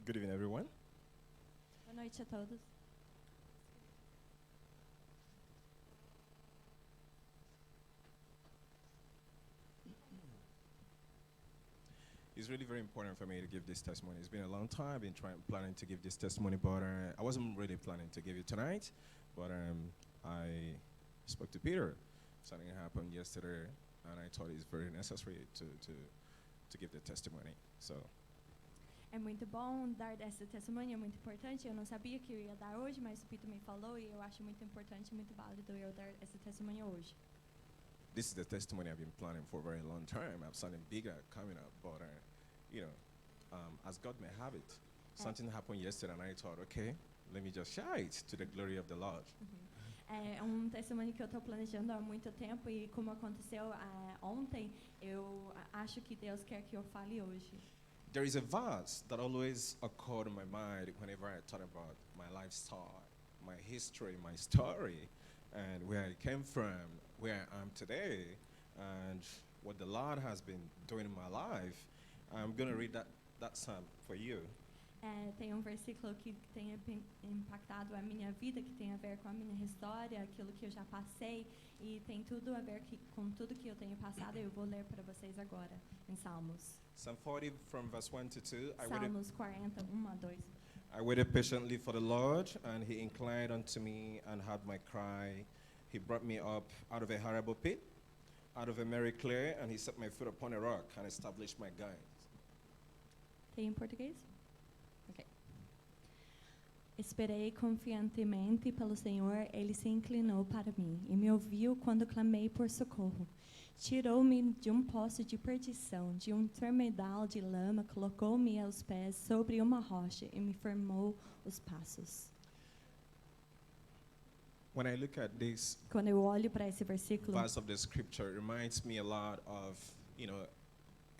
Good evening, everyone. Boa noite a todos. It's really very important for me to give this testimony. It's been a long time. I've been planning to give this testimony, but I wasn't really planning to give it tonight. But I spoke to Peter. Something happened yesterday, and I thought it's very necessary to give the testimony. So. É muito bom dar essa testemunha, é muito importante. Eu não sabia que eu ia dar hoje, mas o Peter me falou e eu acho muito importante, muito válido eu dar essa testemunha hoje. This is the testimony I've been planning for a very long time. I have something bigger coming up, but as God may have it, something happened yesterday, and I thought, okay, let me just share it to the glory of the Lord. É testemunho que eu estou planejando há muito tempo e como aconteceu ontem, eu acho que Deus quer que eu fale hoje. There is a verse that always occurred in my mind whenever I thought about my lifestyle, my history, my story, and where I came from, where I am today, and what the Lord has been doing in my life. I'm going to read that psalm for you. Tem versículo que tem impactado a minha vida, que tem a ver com a minha história, aquilo que eu já passei, e tem tudo a ver com tudo que eu tenho passado. Eu vou ler para vocês agora, em Salmos. Psalm 40 from verse 1 to 2. Salmos 40, 1 a 2. I waited patiently for the Lord, and he inclined unto me and heard my cry. He brought me up out of a horrible pit, out of a merry clay, and he set my foot upon a rock and established my guide. Tem em português? Ok. Esperei confiantemente pelo Senhor, Ele se inclinou para mim e me ouviu quando clamei por socorro. Tirou-me de poço de perdição, de tremedal de lama, colocou-me aos pés sobre uma rocha e me firmou os passos. When I look at this Quando eu olho para esse versículo, verse of the scripture, it reminds me a lot of,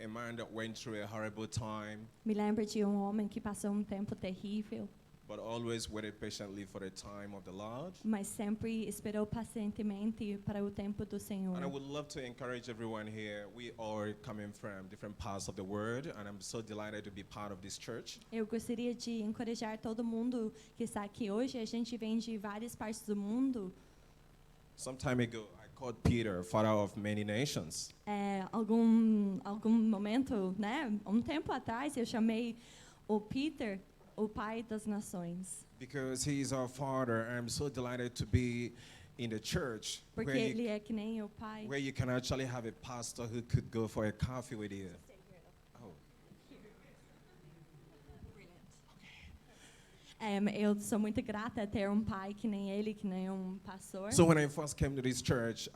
a man that went through a horrible time, me lembra de homem que passou tempo terrível, but always waited patiently for the time of the Lord. mas sempre esperou pacientemente para o tempo do Senhor. And I would love to encourage everyone here. We are coming from different parts of the world, and I'm so delighted to be part of this church. Eu gostaria de encorajar todo mundo que está aqui hoje. A gente vem de várias partes do mundo. Some time ago, I called Peter father of many nations. Algum momento, né? Tempo atrás, eu chamei o Peter o pai das nações. Because he is our father, I'm so delighted to be in the church Porque ele é que nem o pai. where you can actually have a pastor who could go for a coffee with you. Oh. Eu sou muito grata a ter pai que nem ele, que nem pastor. So when I first came to this church,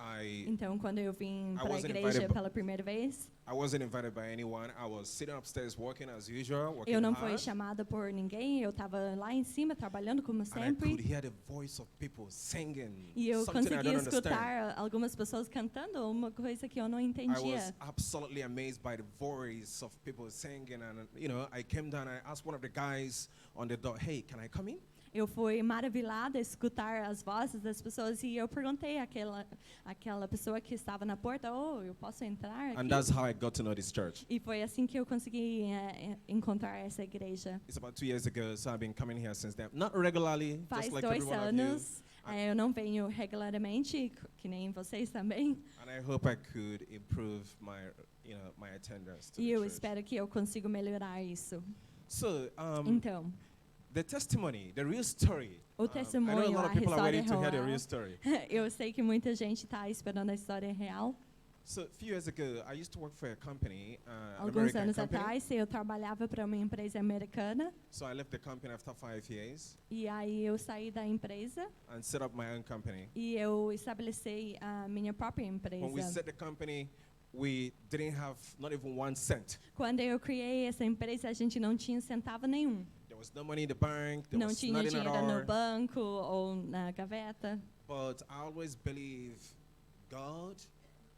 Então, quando eu vim para a wasn't igreja invited pela primeira vez, I wasn't invited by anyone. I was sitting upstairs working as usual, working eu não hard, fui chamada por ninguém. Eu estava lá em cima trabalhando como and I sempre. could hear the voice of people singing E eu something I consegui don't understand. escutar algumas pessoas cantando uma coisa que eu não I was entendia. absolutely amazed by the voice of people singing, and I came down and I asked one of the guys on the door, "Hey, can I come in?" Eu fui maravilhada a escutar as vozes das pessoas e eu perguntei àquela pessoa que estava na porta, eu posso entrar aqui? And that's how I got to know this church. E foi assim que eu consegui encontrar essa igreja. It's about 2 years ago, so I've been coming here since then. Not regularly, Faz just like 2 every one anos, of you. eu não venho regularmente, que nem vocês também. And I hope I could improve my attendance to E the eu church. espero que eu consiga melhorar isso. So, Então, the testimony, the real story. o I know a testemunho, lot a of people are história waiting to hear the real. real story. Eu sei que muita gente está esperando a história real. So, a few years ago, I used to work for a company, an Alguns American anos company. atrás, eu trabalhava para uma empresa americana. So I left the company after 5 years E aí eu saí da empresa and set up my own company. e eu estabeleci a minha própria empresa. When we set the company, we didn't have not even 1 cent. Quando eu criei essa empresa, a gente não tinha centavo nenhum. There was no money in the bank. There Não was tinha nothing at dinheiro no all. banco ou na gaveta. But I always believe God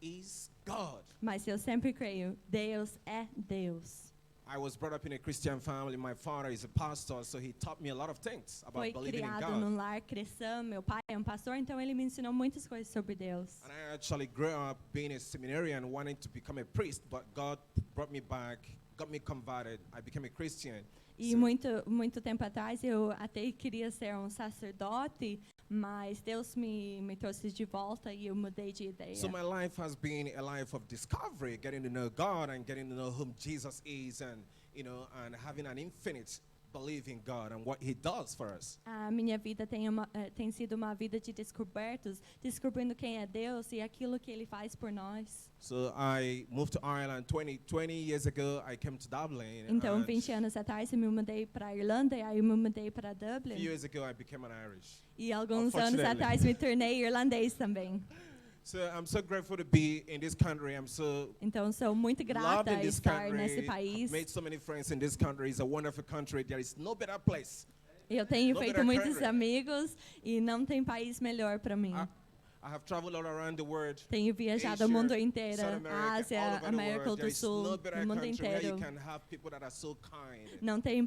is God. Mas eu sempre creio, Deus é Deus. I was brought up in a Christian family. My father is a pastor, so he taught me a lot of things about Foi believing in criado God. num lar cristão, meu pai é pastor, então ele me ensinou muitas coisas sobre Deus. And I actually grew up being a seminarian, wanting to become a priest, but God brought me back got me converted. I became a Christian. E So- muito tempo atrás eu até queria ser um sacerdote, mas Deus me trouxe de volta e eu mudei de ideia. So my life has been a life of discovery, getting to know God and getting to know whom Jesus is, and and having an infinite belief in God and what He does for us. A minha vida tem sido uma vida de descobertos, descobrindo quem é Deus e aquilo que Ele faz por nós. So I moved to Ireland 20 years ago. I came to Dublin. Então, and 20 anos atrás eu me mudei para a Irlanda e aí eu me mudei para a few Dublin. years ago, I became an Irish. E alguns anos Unfortunately. atrás me tornei irlandês também. So I'm so grateful to be in this country. I'm so Então, sou muito loved grata in a this estar nesse country. país. Made so many friends in this country. It's a wonderful country. There is no better place. Eu tenho No feito better muitos country. amigos e não tem país melhor para mim. I have traveled all around the world. Tenho viajado Asia, o mundo inteiro, South America, all Ásia, over the América world. do There is no Sul, better o mundo country where you inteiro. can have people that are so kind. Não tem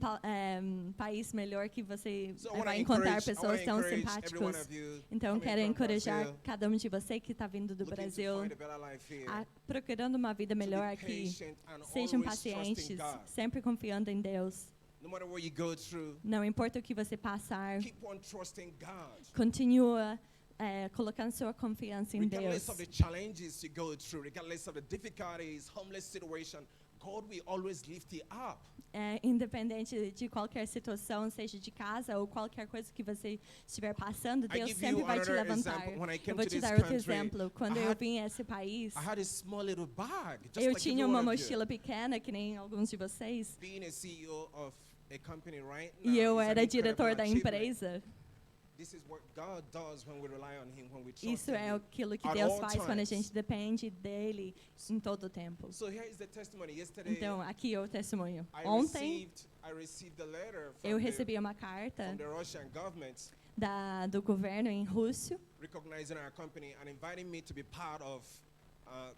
país melhor que você So I wanna vai encontrar encourage- I pessoas wanna tão encourage every one simpáticos. of you Então, coming quero from encorajar Brazil, cada um de você que está vindo do looking to Brasil, find a better life here, procurando uma vida to be melhor aqui. patient and Sejam always trusting pacientes, God. sempre confiando em Deus. No matter what you go through, Não importa o que você passar, keep on trusting God. continua colocando sua confiança em Regardless Deus. of the challenges you go through, regardless of the difficulties, homeless situation, God will always lift you up. Independente de qualquer situação, seja de casa ou qualquer coisa que você estiver passando, I Deus give sempre you vai te another levantar. example. When I Eu came vou to te this dar outro country, exemplo. Quando I eu had- vim a esse país, I had a small little bag, just eu like tinha every uma one of you. mochila pequena, que nem alguns de vocês, Being a CEO of a company right now e eu is an era diretor incredible da achievement. empresa. This is what God does when we rely on Him, when we trust Isso é Him. aquilo que At Deus all faz quando a times. gente depende dele em todo o tempo. So here is the testimony. Yesterday, Então, aqui é o testemunho. Ontem, I received a letter eu from recebi uma carta from the Russian government do governo em Rússia, recognizing our company and inviting me to be part of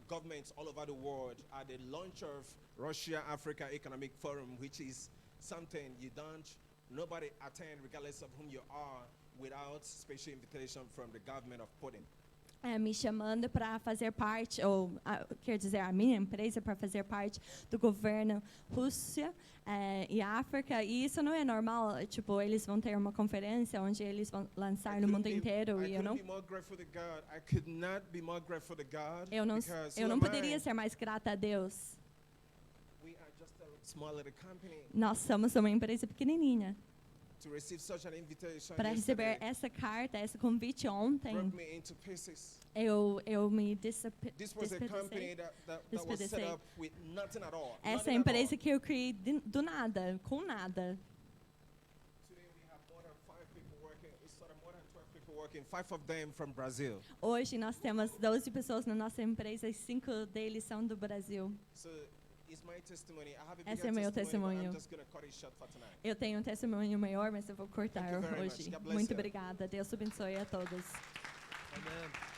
governments all over the world at the launch of Russia-Africa Economic Forum, which is something nobody attend, regardless of whom you are, without special invitation from the government of Putin. me chamando para fazer parte, quer dizer, a minha empresa para fazer parte do governo Rússia e África. E isso não é normal. Tipo, eles vão ter uma conferência onde eles vão lançar no mundo inteiro. E eu não poderia ser mais grata a Deus. Nós somos uma empresa pequenininha. Para receber essa carta, esse convite ontem, eu me despedacei. Essa empresa que eu criei do nada, com nada. Hoje nós temos 12 pessoas na nossa empresa e 5 deles são do Brasil. Esse é meu testemunho. Eu tenho um testemunho maior, mas eu vou cortar hoje. Muito obrigada. Deus abençoe a todos. Amen.